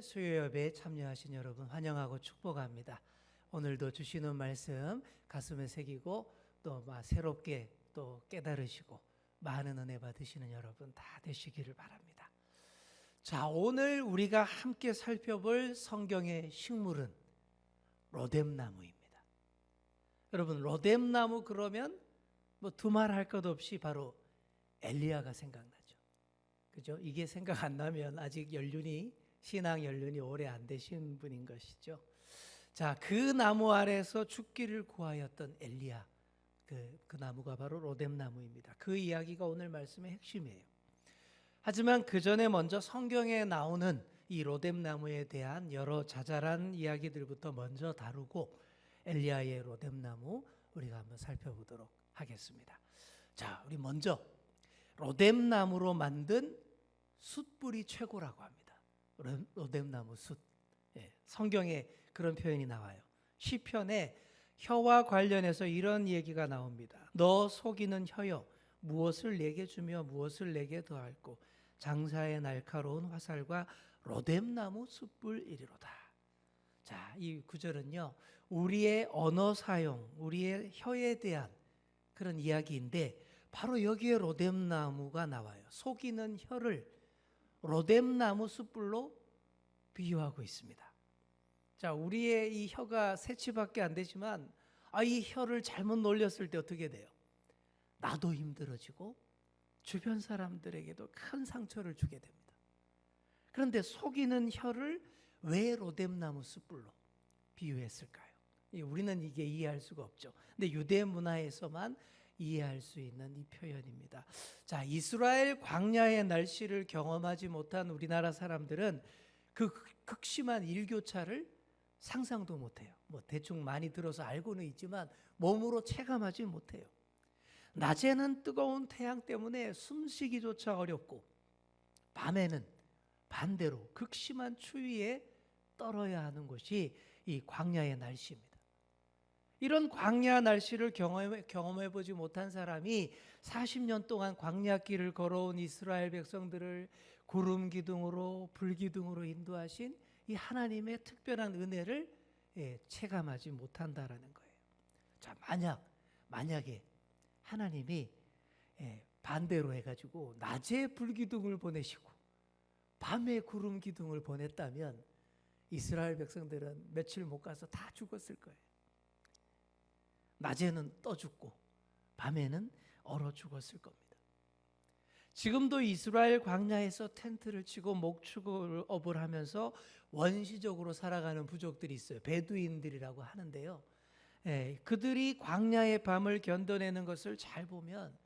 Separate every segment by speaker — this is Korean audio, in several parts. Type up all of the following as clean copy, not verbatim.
Speaker 1: 수요예배에 참여하신 여러분 환영하고 축복합니다. 오늘도 주시는 말씀 가슴에 새기고 또 새롭게 또 깨달으시고 많은 은혜 받으시는 여러분 다 되시기를 바랍니다. 자, 오늘 우리가 함께 살펴볼 성경의 식물은 로뎀나무입니다. 여러분, 로뎀나무 그러면 두말할 것 없이 바로 엘리야가 생각나죠. 그죠? 이게 생각 안 나면 아직 신앙 연륜이 오래 안 되신 분인 것이죠. 자, 그 나무 아래서 죽기를 구하였던 엘리야, 그 나무가 바로 로뎀나무입니다. 그 이야기가 오늘 말씀의 핵심이에요. 하지만 그 전에 먼저 성경에 나오는 이 로뎀나무에 대한 여러 자잘한 이야기들부터 먼저 다루고 엘리야의 로뎀나무 우리가 한번 살펴보도록 하겠습니다. 자, 우리 먼저 로뎀나무로 만든 숯불이 최고라고 합니다. 로뎀나무 숯. 성경에 그런 표현이 나와요. 시편에 혀와 관련해서 이런 얘기가 나옵니다. 너 속이는 혀여, 무엇을 내게 주며 무엇을 내게 더할꼬. 장사의 날카로운 화살과 로뎀나무 숯불이리로다. 자, 이 구절은요, 우리의 언어 사용, 우리의 혀에 대한 그런 이야기인데 바로 여기에 로뎀나무가 나와요. 속이는 혀를 로뎀나무 숯불로 비유하고 있습니다. 자, 우리의 이 혀가 새치밖에 안 되지만 이 혀를 잘못 놀렸을 때 어떻게 돼요? 나도 힘들어지고 주변 사람들에게도 큰 상처를 주게 됩니다. 그런데 속이는 혀를 왜 로뎀나무 숯불로 비유했을까요? 우리는 이게 이해할 수가 없죠. 근데 유대 문화에서만 이해할 수 있는 이 표현입니다. 자, 이스라엘 광야의 날씨를 경험하지 못한 우리나라 사람들은 그 극심한 일교차를 상상도 못해요. 대충 많이 들어서 알고는 있지만 몸으로 체감하지 못해요. 낮에는 뜨거운 태양 때문에 숨쉬기조차 어렵고 밤에는 반대로 극심한 추위에 떨어야 하는 것이 이 광야의 날씨입니다. 이런 광야 날씨를 경험해 보지 못한 사람이 40년 동안 광야길을 걸어온 이스라엘 백성들을 구름 기둥으로 불 기둥으로 인도하신 이 하나님의 특별한 은혜를 체감하지 못한다라는 거예요. 자, 만약에 하나님이 반대로 해가지고 낮에 불 기둥을 보내시고 밤에 구름 기둥을 보냈다면 이스라엘 백성들은 며칠 못 가서 다 죽었을 거예요. 낮에는 떠 죽고 밤에는 얼어 죽었을 겁니다. 지금도 이스라엘 광야에서 텐트를 치고 목축업을 하면서 원시적으로 살아가는 부족들이 있어요. 베두인들이라고 하는데요. 그들이 광야의 밤을 견뎌내는 것을 잘 보면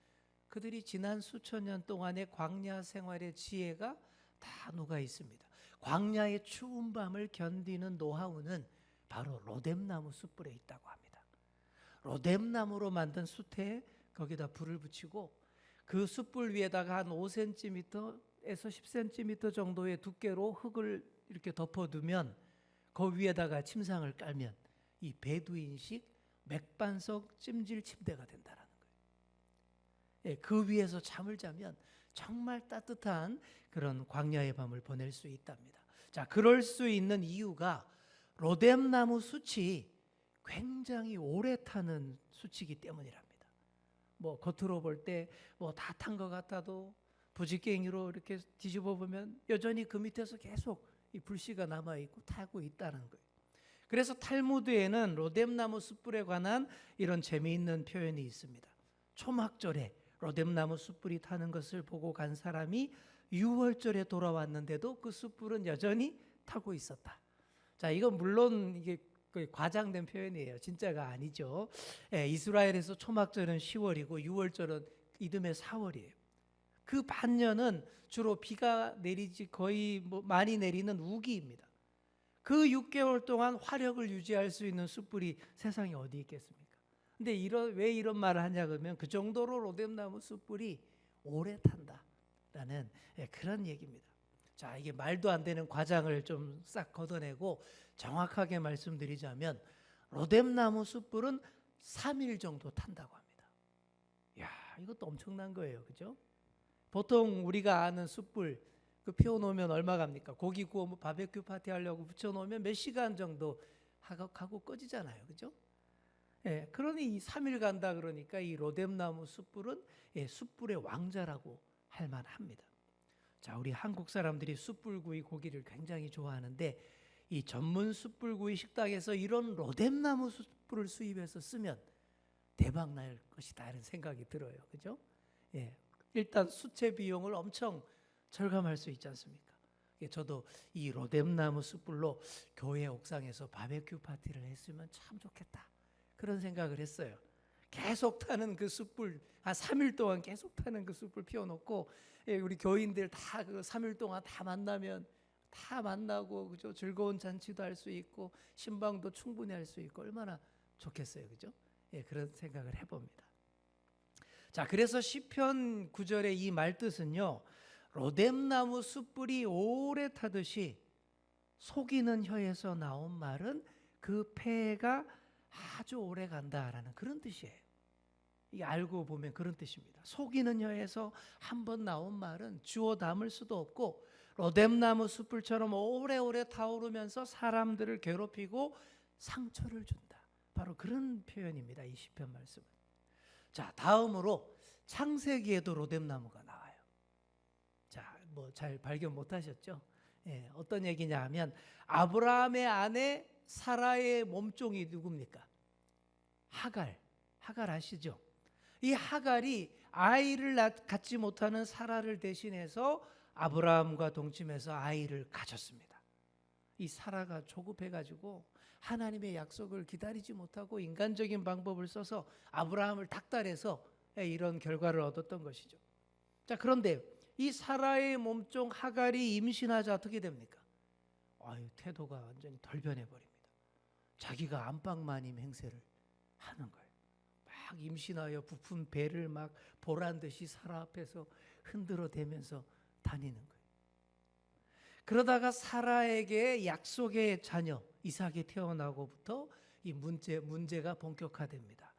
Speaker 1: 그들이 지난 수천 년 동안의 광야 생활의 지혜가 다 녹아 있습니다. 광야의 추운 밤을 견디는 노하우는 바로 로뎀나무 숯불에 있다고 합니다. 로뎀나무로 만든 숯에 거기다 불을 붙이고 그 숯불 위에다가 한 5cm에서 10cm 정도의 두께로 흙을 이렇게 덮어두면 그 위에다가 침상을 깔면 이 베두인식 맥반석 찜질 침대가 된다는 거예요. 그 위에서 잠을 자면 정말 따뜻한 그런 광야의 밤을 보낼 수 있답니다. 자, 그럴 수 있는 이유가 로뎀나무 숯이 굉장히 오래 타는 숯이기 때문이랍니다. 겉으로 볼 때 다 탄 것 같아도 부지깽이로 이렇게 뒤집어 보면 여전히 그 밑에서 계속 이 불씨가 남아 있고 타고 있다는 거예요. 그래서 탈무드에는 로뎀나무 숯불에 관한 이런 재미있는 표현이 있습니다. 초막절에 로뎀나무 숯불이 타는 것을 보고 간 사람이 6월절에 돌아왔는데도 그 숯불은 여전히 타고 있었다. 자, 이건 물론 이게 과장된 표현이에요. 진짜가 아니죠. 이스라엘에서 초막절은 10월이고 6월절은 이듬해 4월이에요. 그 반년은 주로 비가 내리지 거의 많이 내리는 우기입니다. 그 6개월 동안 화력을 유지할 수 있는 숯불이 세상에 어디 있겠습니까? 근데 왜 이런 말을 하냐 그러면 그 정도로 로뎀나무 숯불이 오래 탄다라는 그런 얘기입니다. 자, 이게 말도 안 되는 과장을 좀 싹 걷어내고 정확하게 말씀드리자면 로뎀나무 숯불은 3일 정도 탄다고 합니다. 이야, 이것도 엄청난 거예요. 그죠? 보통 우리가 아는 숯불, 그 피워놓으면 얼마 갑니까? 고기 구워 뭐 바베큐 파티 하려고 붙여놓으면 몇 시간 정도 하고 꺼지잖아요, 그죠? 예, 그러니 이 3일 간다 그러니까 이 로뎀나무 숯불은 숯불의 왕자라고 할 만합니다. 자, 우리 한국 사람들이 숯불구이 고기를 굉장히 좋아하는데 이 전문 숯불구이 식당에서 이런 로뎀나무 숯불을 수입해서 쓰면 대박 날 것이다 이런 생각이 들어요, 그죠? 예, 일단 수채 비용을 엄청 절감할 수 있지 않습니까? 저도 이 로뎀나무 숯불로 교회 옥상에서 바베큐 파티를 했으면 참 좋겠다 그런 생각을 했어요. 계속 타는 그 숯불 한 3일 동안 계속 타는 그 숯불 피워놓고 우리 교인들 다 그 3일 동안 다 만나면 다 만나고 그죠? 즐거운 잔치도 할 수 있고 신방도 충분히 할 수 있고 얼마나 좋겠어요, 그죠? 그런 생각을 해봅니다. 자, 그래서 시편 9절의 이 말뜻은요, 로뎀나무 숯불이 오래 타듯이 속이는 혀에서 나온 말은 그 폐가 아주 오래 간다라는 그런 뜻이에요. 이게 알고 보면 그런 뜻입니다. 속이는 혀에서 한번 나온 말은 주워 담을 수도 없고 로뎀나무 숯불처럼 오래오래 타오르면서 사람들을 괴롭히고 상처를 준다. 바로 그런 표현입니다. 이 시편 말씀은. 자, 다음으로 창세기에도 로뎀나무가 나와요. 자, 뭐 잘 발견 못하셨죠? 어떤 얘기냐 하면 아브라함의 아내 사라의 몸종이 누굽니까? 하갈 아시죠? 이 하갈이 아이를 갖지 못하는 사라를 대신해서 아브라함과 동침해서 아이를 가졌습니다. 이 사라가 조급해가지고 하나님의 약속을 기다리지 못하고 인간적인 방법을 써서 아브라함을 닥달해서 이런 결과를 얻었던 것이죠. 자, 그런데 이 사라의 몸종 하갈이 임신하자 어떻게 됩니까? 태도가 완전히 덜 변해버립니다. 자기가 안방마님 행세를 하는 거예요. 막 임신하여 부푼 배를 막 보란 듯이 사라 앞에서 흔들어 대면서 다니는 거예요. 그러다가 사라에게 약속의 자녀 이삭이 태어나고부터 이 문제가 본격화됩니다.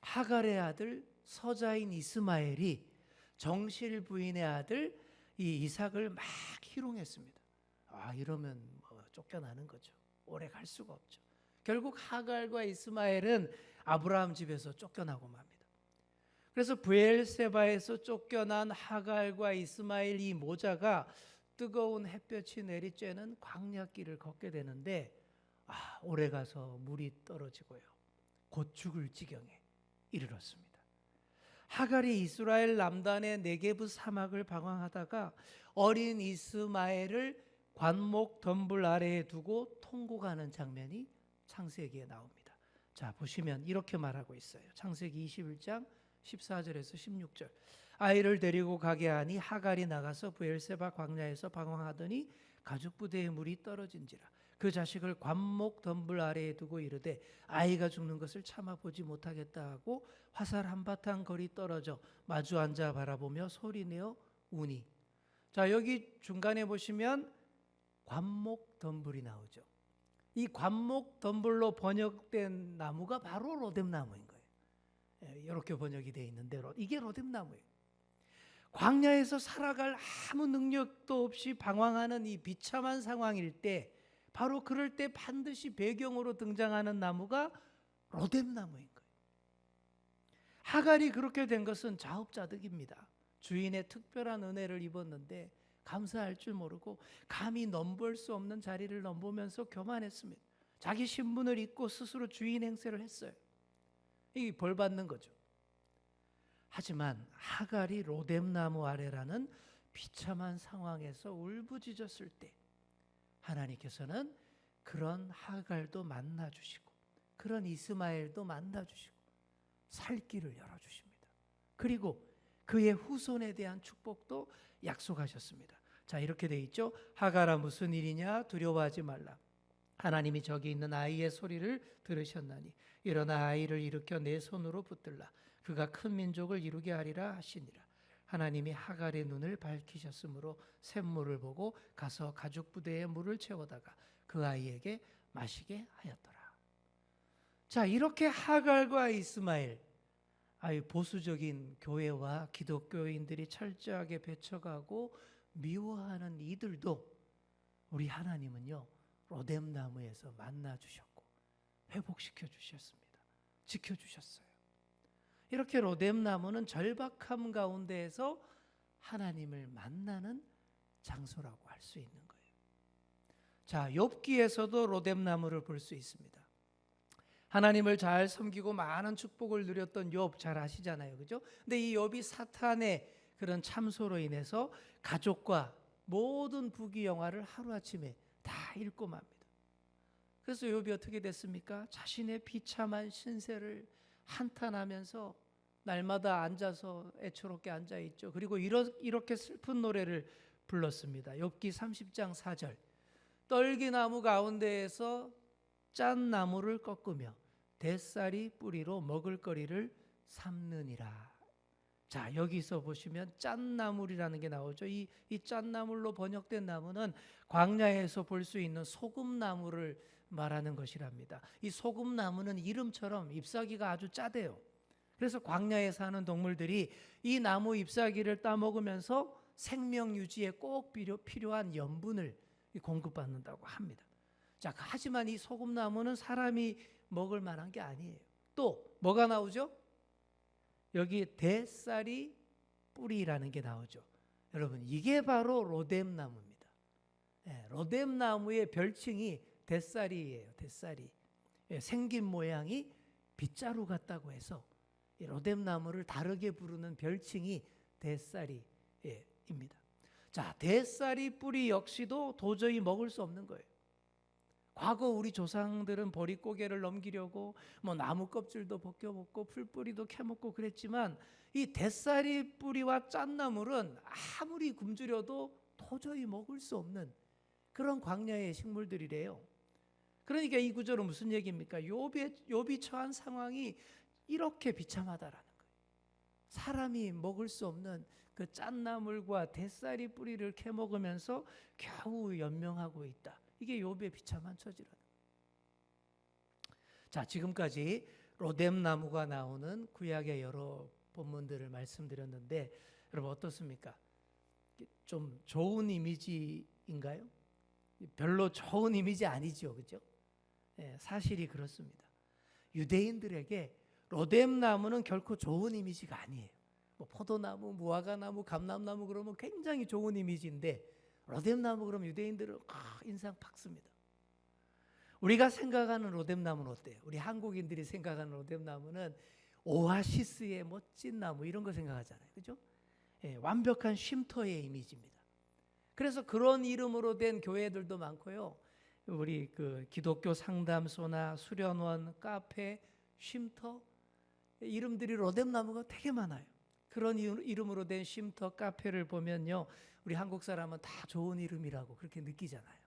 Speaker 1: 하갈의 아들 서자인 이스마엘이 정실 부인의 아들 이 이삭을 막 희롱했습니다. 이러면 뭐 쫓겨나는 거죠. 오래 갈 수가 없죠. 결국 하갈과 이스마엘은 아브라함 집에서 쫓겨나고 맙니다. 그래서 브엘세바에서 쫓겨난 하갈과 이스마엘 이 모자가 뜨거운 햇볕이 내리쬐는 광야길을 걷게 되는데 오래 가서 물이 떨어지고요. 곧 죽을 지경에 이르렀습니다. 하갈이 이스라엘 남단의 네게브 사막을 방황하다가 어린 이스마엘을 관목 덤불 아래에 두고 통곡하는 장면이 창세기에 나옵니다. 자, 보시면 이렇게 말하고 있어요. 창세기 21장 14절에서 16절. 아이를 데리고 가게 하니 하갈이 나가서 브엘세바 광야에서 방황하더니 가죽부대에 물이 떨어진지라. 그 자식을 관목 덤불 아래에 두고 이르되 아이가 죽는 것을 참아 보지 못하겠다 하고 화살 한바탕 거리 떨어져 마주 앉아 바라보며 소리내어 우니. 자, 여기 중간에 보시면 관목 덤불이 나오죠. 이 관목 덤불로 번역된 나무가 바로 로뎀나무인 거예요. 이렇게 번역이 되어 있는데 이게 로뎀나무예요. 광야에서 살아갈 아무 능력도 없이 방황하는 이 비참한 상황일 때 바로 그럴 때 반드시 배경으로 등장하는 나무가 로뎀나무인 거예요. 하갈이 그렇게 된 것은 자업자득입니다. 주인의 특별한 은혜를 입었는데 감사할 줄 모르고 감히 넘볼 수 없는 자리를 넘보면서 교만했습니다. 자기 신분을 잊고 스스로 주인 행세를 했어요. 이게 벌 받는 거죠. 하지만 하갈이 로뎀나무 아래라는 비참한 상황에서 울부짖었을 때 하나님께서는 그런 하갈도 만나주시고 그런 이스마엘도 만나주시고 살 길을 열어주십니다. 그리고 그의 후손에 대한 축복도 약속하셨습니다. 자, 이렇게 돼 있죠. 하갈아 무슨 일이냐 두려워하지 말라. 하나님이 저기 있는 아이의 소리를 들으셨나니 일어나 아이를 일으켜 내 손으로 붙들라. 그가 큰 민족을 이루게 하리라 하시니라. 하나님이 하갈의 눈을 밝히셨으므로 샘물을 보고 가서 가죽 부대에 물을 채워다가 그 아이에게 마시게 하였더라. 자, 이렇게 하갈과 이스마엘, 보수적인 교회와 기독교인들이 철저하게 배척하고 미워하는 이들도 우리 하나님은요 로뎀나무에서 만나 주셨고 회복시켜 주셨습니다. 지켜 주셨어요. 이렇게 로뎀나무는 절박함 가운데에서 하나님을 만나는 장소라고 할 수 있는 거예요. 자, 욥기에서도 로뎀나무를 볼 수 있습니다. 하나님을 잘 섬기고 많은 축복을 누렸던 욥 잘 아시잖아요. 그죠? 근데 이 욥이 사탄의 그런 참소로 인해서 가족과 모든 부귀영화를 하루아침에 다 잃고 맙니다. 그래서 욥이 어떻게 됐습니까? 자신의 비참한 신세를 한탄하면서 날마다 앉아서 애처롭게 앉아있죠. 그리고 이렇게 슬픈 노래를 불렀습니다. 욥기 30장 4절. 떨기나무 가운데에서 짠 나무를 꺾으며 뱃살이 뿌리로 먹을거리를 삼느니라. 자, 여기서 보시면 짠나물이라는 게 나오죠. 이 짠나물로 번역된 나무는 광야에서 볼 수 있는 소금나무를 말하는 것이랍니다. 이 소금나무는 이름처럼 잎사귀가 아주 짜대요. 그래서 광야에 사는 동물들이 이 나무 잎사귀를 따먹으면서 생명 유지에 꼭 필요한 염분을 공급받는다고 합니다. 자, 하지만 이 소금나무는 사람이 먹을 만한 게 아니에요. 또 뭐가 나오죠? 여기 대쌀이 뿌리라는 게 나오죠. 여러분, 이게 바로 로뎀나무입니다. 로뎀나무의 별칭이 대쌀이에요. 대쌀이. 생긴 모양이 빗자루 같다고 해서 로뎀나무를 다르게 부르는 별칭이 대쌀이입니다. 자, 대쌀이 뿌리 역시도 도저히 먹을 수 없는 거예요. 과거 우리 조상들은 보릿고개를 넘기려고 나무 껍질도 벗겨먹고 풀뿌리도 캐먹고 그랬지만 이 대쌀이 뿌리와 짠나물은 아무리 굶주려도 도저히 먹을 수 없는 그런 광야의 식물들이래요. 그러니까 이 구절은 무슨 얘기입니까? 욥이 처한 상황이 이렇게 비참하다라는 거예요. 사람이 먹을 수 없는 그 짠나물과 대쌀이 뿌리를 캐먹으면서 겨우 연명하고 있다. 이게 욥의 비참한 처지라는 거예요. 자, 지금까지 로뎀나무가 나오는 구약의 여러 본문들을 말씀드렸는데 여러분 어떻습니까? 좀 좋은 이미지인가요? 별로 좋은 이미지 아니죠, 그렇죠? 사실이 그렇습니다. 유대인들에게 로뎀나무는 결코 좋은 이미지가 아니에요. 포도나무, 무화과나무, 감람나무 그러면 굉장히 좋은 이미지인데 로뎀나무 그러면 유대인들은 인상 박습니다. 우리가 생각하는 로뎀나무는 어때요? 우리 한국인들이 생각하는 로뎀나무는 오아시스의 멋진 나무 이런 거 생각하잖아요. 그죠? 완벽한 쉼터의 이미지입니다. 그래서 그런 이름으로 된 교회들도 많고요. 우리 그 기독교 상담소나 수련원, 카페, 쉼터 이름들이 로뎀나무가 되게 많아요. 그런 이름으로 된 쉼터, 카페를 보면요, 우리 한국 사람은 다 좋은 이름이라고 그렇게 느끼잖아요.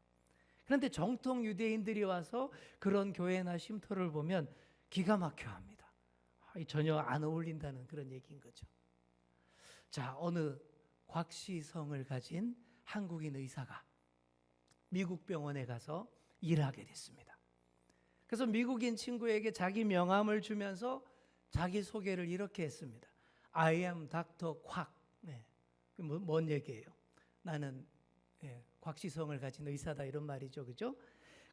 Speaker 1: 그런데 정통 유대인들이 와서 그런 교회나 쉼터를 보면 기가 막혀합니다. 전혀 안 어울린다는 그런 얘기인 거죠. 자, 어느 곽시성을 가진 한국인 의사가 미국 병원에 가서 일하게 됐습니다. 그래서 미국인 친구에게 자기 명함을 주면서 자기 소개를 이렇게 했습니다. I am Dr. 곽. 뭔 얘기예요? 나는 곽시성을 가진 의사다 이런 말이죠. 그죠?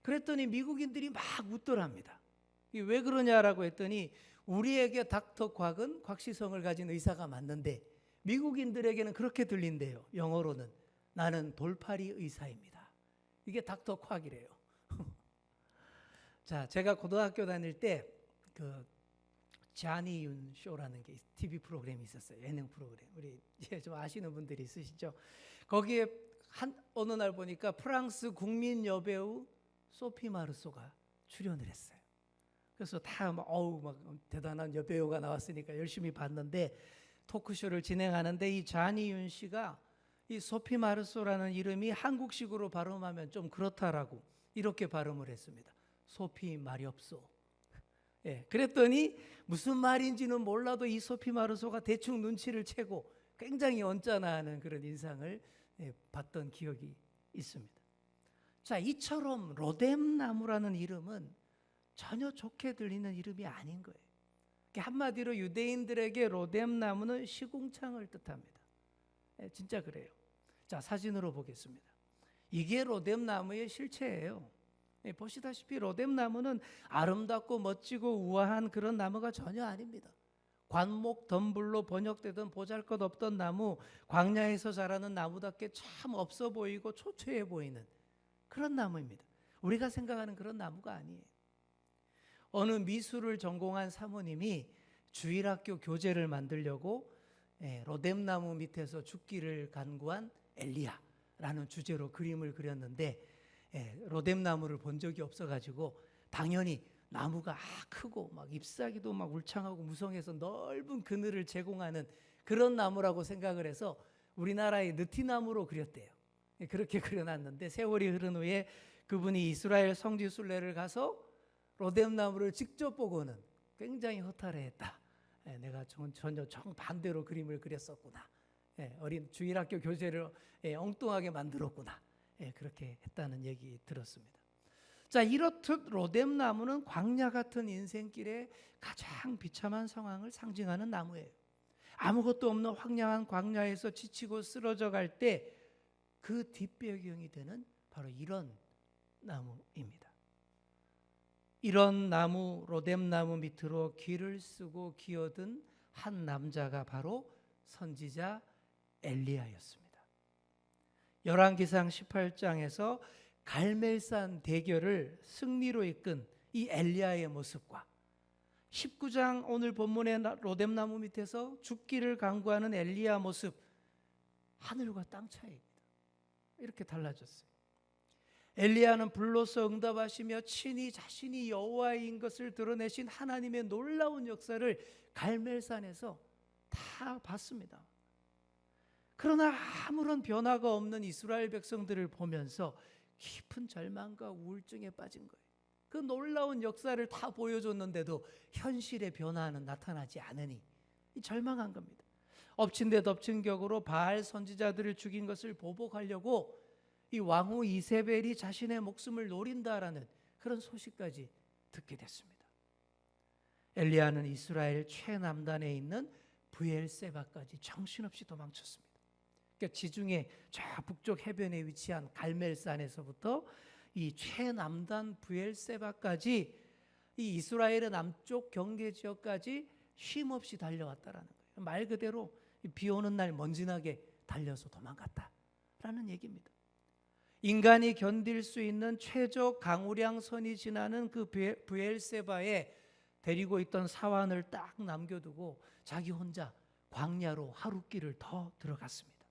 Speaker 1: 그랬더니 미국인들이 막 웃더랍니다. 왜 그러냐라고 했더니 우리에게 닥터 곽은 곽시성을 가진 의사가 맞는데 미국인들에게는 그렇게 들린대요. 영어로는 나는 돌팔이 의사입니다. 이게 닥터 곽이래요. 자, 제가 고등학교 다닐 때 그 자니윤 쇼라는 게 TV 프로그램이 있었어요. 예능 프로그램. 우리 좀 아시는 분들이 있으시죠? 거기에 어느 날 보니까 프랑스 국민 여배우 소피 마르소가 출연을 했어요. 그래서 다 막 대단한 여배우가 나왔으니까 열심히 봤는데 토크쇼를 진행하는데 이 자니윤 씨가 이 소피 마르소라는 이름이 한국식으로 발음하면 좀 그렇다라고 이렇게 발음을 했습니다. 소피 마렵소. 그랬더니 무슨 말인지는 몰라도 이 소피 마르소가 대충 눈치를 채고 굉장히 언짢아하는 그런 인상을 봤던 기억이 있습니다. 자, 이처럼 로뎀나무라는 이름은 전혀 좋게 들리는 이름이 아닌 거예요. 한마디로 유대인들에게 로뎀나무는 시궁창을 뜻합니다. 진짜 그래요. 자, 사진으로 보겠습니다. 이게 로뎀나무의 실체예요. 보시다시피 로뎀나무는 아름답고 멋지고 우아한 그런 나무가 전혀 아닙니다. 관목 덤불로 번역되던 보잘것없던 나무, 광야에서 자라는 나무답게 참 없어 보이고 초췌해 보이는 그런 나무입니다. 우리가 생각하는 그런 나무가 아니에요. 어느 미술을 전공한 사모님이 주일학교 교재를 만들려고 로뎀나무 밑에서 죽기를 간구한 엘리야라는 주제로 그림을 그렸는데 로뎀나무를 본 적이 없어가지고 당연히 나무가 크고 막 잎사귀도 막 울창하고 무성해서 넓은 그늘을 제공하는 그런 나무라고 생각을 해서 우리나라의 느티나무로 그렸대요. 그렇게 그려놨는데 세월이 흐른 후에 그분이 이스라엘 성지 순례를 가서 로뎀나무를 직접 보고는 굉장히 허탈해했다. 내가 전혀 정반대로 그림을 그렸었구나. 어린 주일학교 교재를 엉뚱하게 만들었구나. 그렇게 했다는 얘기 들었습니다. 자, 이렇듯 로뎀나무는 광야 같은 인생길의 가장 비참한 상황을 상징하는 나무예요. 아무것도 없는 황량한 광야에서 지치고 쓰러져 갈 때 그 뒷배경이 되는 바로 이런 나무입니다. 이런 나무, 로뎀나무 밑으로 길을 쓰고 기어든 한 남자가 바로 선지자 엘리야였습니다. 열왕기상 18장에서 갈멜산 대결을 승리로 이끈 이 엘리야의 모습과 19장 오늘 본문의 로뎀나무 밑에서 죽기를 간구하는 엘리야 모습, 하늘과 땅 차이입니다. 이렇게 달라졌어요. 엘리야는 불로서 응답하시며 친히 자신이 여호와인 것을 드러내신 하나님의 놀라운 역사를 갈멜산에서 다 봤습니다. 그러나 아무런 변화가 없는 이스라엘 백성들을 보면서 깊은 절망과 우울증에 빠진 거예요. 그 놀라운 역사를 다 보여줬는데도 현실의 변화는 나타나지 않으니 절망한 겁니다. 엎친 데 덮친 격으로 바알 선지자들을 죽인 것을 보복하려고 이 왕후 이세벨이 자신의 목숨을 노린다라는 그런 소식까지 듣게 됐습니다. 엘리야는 이스라엘 최남단에 있는 브엘세바까지 정신없이 도망쳤습니다. 그러니까 지중해 저 북쪽 해변에 위치한 갈멜산에서부터 이 최남단 브엘세바까지 이 이스라엘의 남쪽 경계 지역까지 쉼없이 달려왔다라는 거예요. 말 그대로 비 오는 날 먼지나게 달려서 도망갔다라는 얘기입니다. 인간이 견딜 수 있는 최저 강우량선이 지나는 그 브엘세바에 데리고 있던 사환을 딱 남겨두고 자기 혼자 광야로 하룻길을 더 들어갔습니다.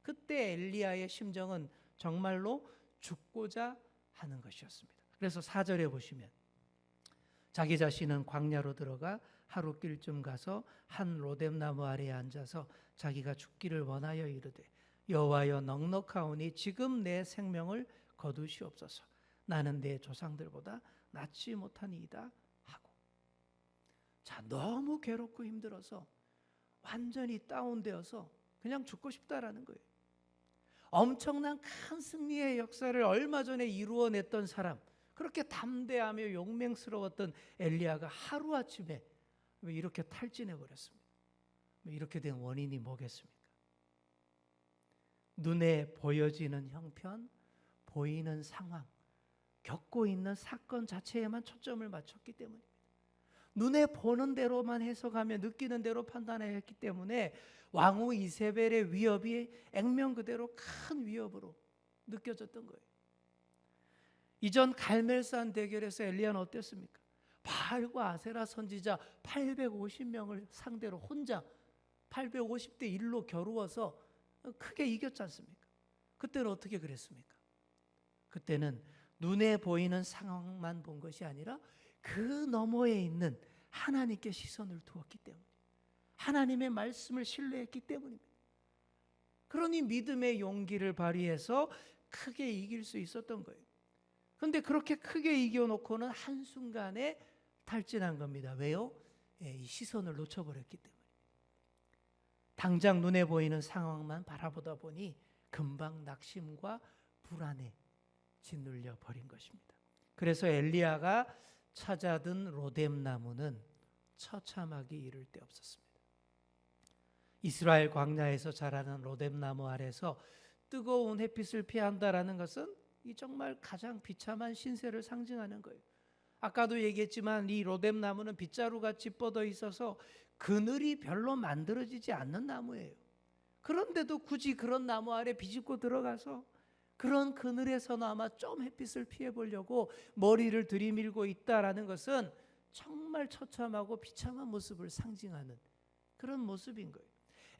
Speaker 1: 그때 엘리야의 심정은 정말로 죽고자 하는 것이었습니다. 그래서 4절에 보시면 자기 자신은 광야로 들어가 하룻길쯤 가서 한 로뎀나무 아래에 앉아서 자기가 죽기를 원하여 이르되 여호와여 넉넉하오니 지금 내 생명을 거두시옵소서. 나는 내 조상들보다 낫지 못하니이다 하고. 자, 너무 괴롭고 힘들어서 완전히 다운되어서 그냥 죽고 싶다라는 거예요. 엄청난 큰 승리의 역사를 얼마 전에 이루어냈던 사람, 그렇게 담대하며 용맹스러웠던 엘리야가 하루아침에 왜 이렇게 탈진해 버렸습니까? 이렇게 된 원인이 뭐겠습니까? 눈에 보여지는 형편, 보이는 상황, 겪고 있는 사건 자체에만 초점을 맞췄기 때문입니다. 눈에 보는 대로만 해석하며 느끼는 대로 판단했기 때문에 왕후 이세벨의 위협이 액면 그대로 큰 위협으로 느껴졌던 거예요. 이전 갈멜산 대결에서 엘리야는 어땠습니까? 바알과 아세라 선지자 850명을 상대로 혼자 850대 1로 겨루어서 크게 이겼지 않습니까? 그때는 어떻게 그랬습니까? 그때는 눈에 보이는 상황만 본 것이 아니라 그 너머에 있는 하나님께 시선을 두었기 때문에, 하나님의 말씀을 신뢰했기 때문입니다. 그러니 믿음의 용기를 발휘해서 크게 이길 수 있었던 거예요. 그런데 그렇게 크게 이겨놓고는 한순간에 탈진한 겁니다. 왜요? 이 시선을 놓쳐버렸기 때문에. 당장 눈에 보이는 상황만 바라보다 보니 금방 낙심과 불안에 짓눌려 버린 것입니다. 그래서 엘리야가 찾아든 로뎀나무는 처참하기 이를 데 없었습니다. 이스라엘 광야에서 자라는 로뎀나무 아래서 뜨거운 햇빛을 피한다라는 것은 이 정말 가장 비참한 신세를 상징하는 거예요. 아까도 얘기했지만 이 로뎀 나무는 빗자루같이 뻗어 있어서 그늘이 별로 만들어지지 않는 나무예요. 그런데도 굳이 그런 나무 아래 비집고 들어가서 그런 그늘에서나마 좀 햇빛을 피해 보려고 머리를 들이밀고 있다라는 것은 정말 처참하고 비참한 모습을 상징하는 그런 모습인 거예요.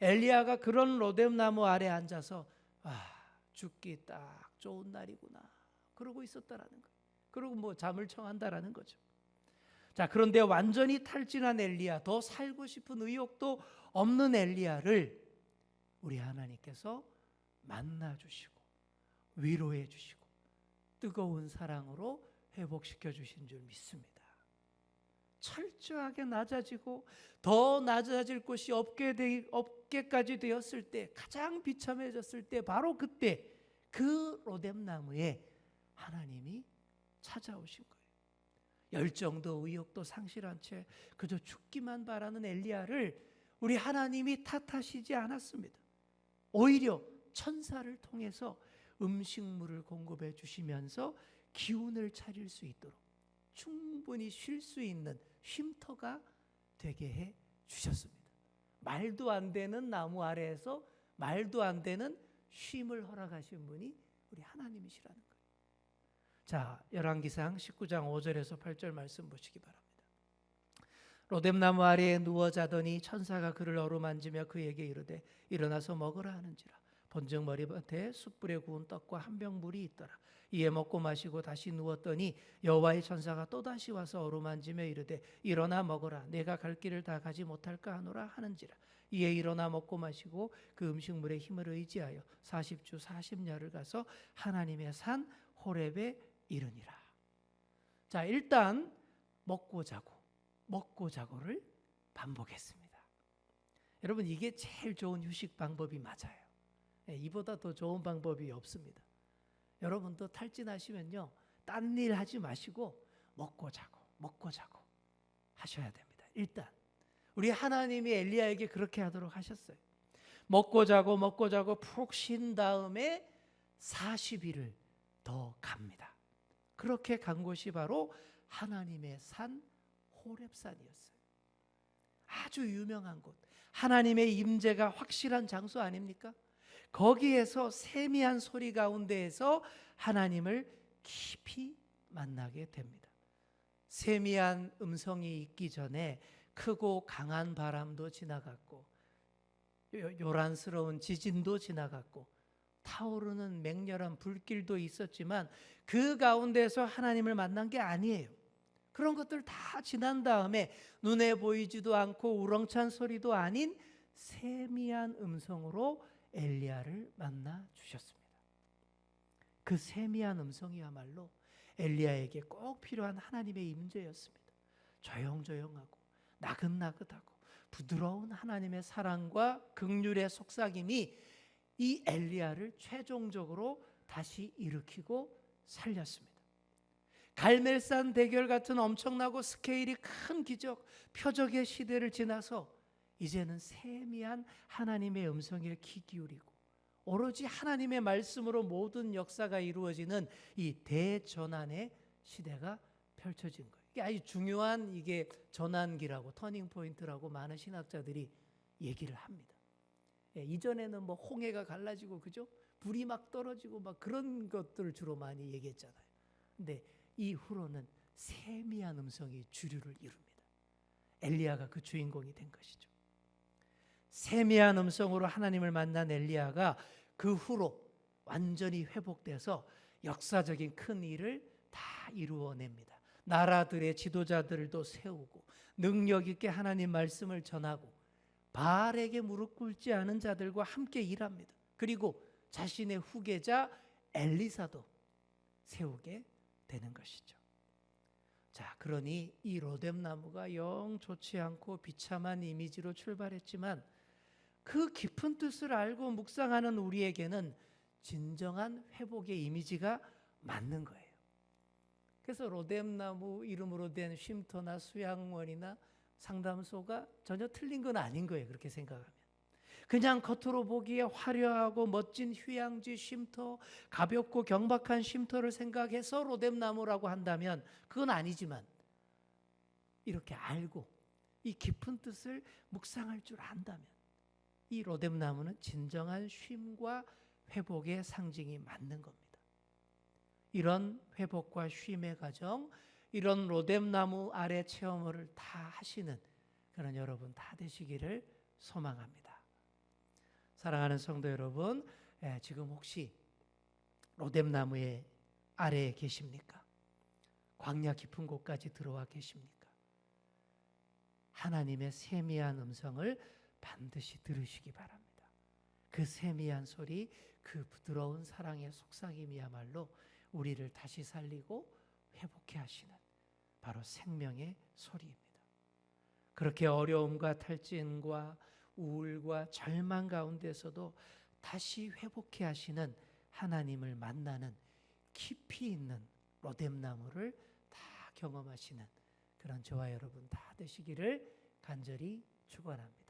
Speaker 1: 엘리야가 그런 로뎀 나무 아래 앉아서 죽기 딱 좋은 날이구나 그러고 있었다라는 거예요. 그리고 뭐 잠을 청한다라는 거죠. 자, 그런데 완전히 탈진한 엘리야, 더 살고 싶은 의욕도 없는 엘리야를 우리 하나님께서 만나 주시고 위로해 주시고 뜨거운 사랑으로 회복시켜 주신 줄 믿습니다. 철저하게 낮아지고 더 낮아질 곳이 없게까지 되었을 때, 가장 비참해졌을 때, 바로 그때 그 로뎀 나무에 하나님이 찾아오신 거예요. 열정도 의욕도 상실한 채 그저 죽기만 바라는 엘리야를 우리 하나님이 탓하시지 않았습니다. 오히려 천사를 통해서 음식물을 공급해 주시면서 기운을 차릴 수 있도록 충분히 쉴 수 있는 쉼터가 되게 해 주셨습니다. 말도 안 되는 나무 아래에서 말도 안 되는 쉼을 허락하신 분이 우리 하나님이시라는 거예요. 자, 열왕기상 19장 5절에서 8절 말씀 보시기 바랍니다. 로뎀 나무 아래에 누워 자더니 천사가 그를 어루만지며 그에게 이르되 일어나서 먹으라 하는지라. 본즉 머리밭에 숯불에 구운 떡과 한 병 물이 있더라. 이에 먹고 마시고 다시 누웠더니 여호와의 천사가 또다시 와서 어루만지며 이르되 일어나 먹으라. 내가 갈 길을 다 가지 못할까 하노라 하는지라. 이에 일어나 먹고 마시고 그 음식물의 힘을 의지하여 40주 40야를 가서 하나님의 산 호렙에 이르니라. 자, 일단 먹고 자고를 반복했습니다. 여러분, 이게 제일 좋은 휴식 방법이 맞아요. 이보다 더 좋은 방법이 없습니다. 여러분도 탈진하시면요, 딴 일 하지 마시고 먹고 자고 하셔야 됩니다. 일단 우리 하나님이 엘리야에게 그렇게 하도록 하셨어요. 먹고 자고 푹 쉰 다음에 40일을 더 갑니다. 그렇게 간 곳이 바로 하나님의 산 호렙산이었어요. 아주 유명한 곳, 하나님의 임재가 확실한 장소 아닙니까? 거기에서 세미한 소리 가운데에서 하나님을 깊이 만나게 됩니다. 세미한 음성이 있기 전에 크고 강한 바람도 지나갔고 요란스러운 지진도 지나갔고 타오르는 맹렬한 불길도 있었지만 그 가운데서 하나님을 만난 게 아니에요. 그런 것들 다 지난 다음에 눈에 보이지도 않고 우렁찬 소리도 아닌 세미한 음성으로 엘리야를 만나 주셨습니다. 그 세미한 음성이야말로 엘리야에게 꼭 필요한 하나님의 임재였습니다. 조용조용하고 나긋나긋하고 부드러운 하나님의 사랑과 긍휼의 속삭임이 이 엘리야를 최종적으로 다시 일으키고 살렸습니다. 갈멜산 대결 같은 엄청나고 스케일이 큰 기적, 표적의 시대를 지나서 이제는 세미한 하나님의 음성에 귀 기울이고 오로지 하나님의 말씀으로 모든 역사가 이루어지는 이 대전환의 시대가 펼쳐진 거예요. 이게 아주 중요한 이게 전환기라고 터닝 포인트라고 많은 신학자들이 얘기를 합니다. 이전에는 뭐 홍해가 갈라지고 그죠? 불이 막 떨어지고 막 그런 것들을 주로 많이 얘기했잖아요. 근데 이후로는 세미한 음성이 주류를 이룹니다. 엘리야가 그 주인공이 된 것이죠. 세미한 음성으로 하나님을 만난 엘리야가 그 후로 완전히 회복돼서 역사적인 큰 일을 다 이루어냅니다. 나라들의 지도자들도 세우고 능력 있게 하나님 말씀을 전하고 바알에게 무릎 꿇지 않은 자들과 함께 일합니다. 그리고 자신의 후계자 엘리사도 세우게 되는 것이죠. 자, 그러니 이 로뎀 나무가 영 좋지 않고 비참한 이미지로 출발했지만 그 깊은 뜻을 알고 묵상하는 우리에게는 진정한 회복의 이미지가 맞는 거예요. 그래서 로뎀 나무 이름으로 된 쉼터나 수양원이나 상담소가 전혀 틀린 건 아닌 거예요. 그렇게 생각하면. 그냥 겉으로 보기에 화려하고 멋진 휴양지 쉼터, 가볍고 경박한 쉼터를 생각해서 로뎀나무라고 한다면 그건 아니지만, 이렇게 알고 이 깊은 뜻을 묵상할 줄 안다면 이 로뎀나무는 진정한 쉼과 회복의 상징이 맞는 겁니다. 이런 회복과 쉼의 과정, 이런 로뎀나무 아래 체험을 다 하시는 그런 여러분 다 되시기를 소망합니다. 사랑하는 성도 여러분, 지금 혹시 로뎀나무의 아래에 계십니까? 광야 깊은 곳까지 들어와 계십니까? 하나님의 세미한 음성을 반드시 들으시기 바랍니다. 그 세미한 소리, 그 부드러운 사랑의 속삭임이야말로 우리를 다시 살리고 회복해 하시는 바로 생명의 소리입니다. 그렇게 어려움과 탈진과 우울과 절망 가운데서도 다시 회복해 하시는 하나님을 만나는 깊이 있는 로뎀나무를 다 경험하시는 그런 저와 여러분 다 되시기를 간절히 축원합니다.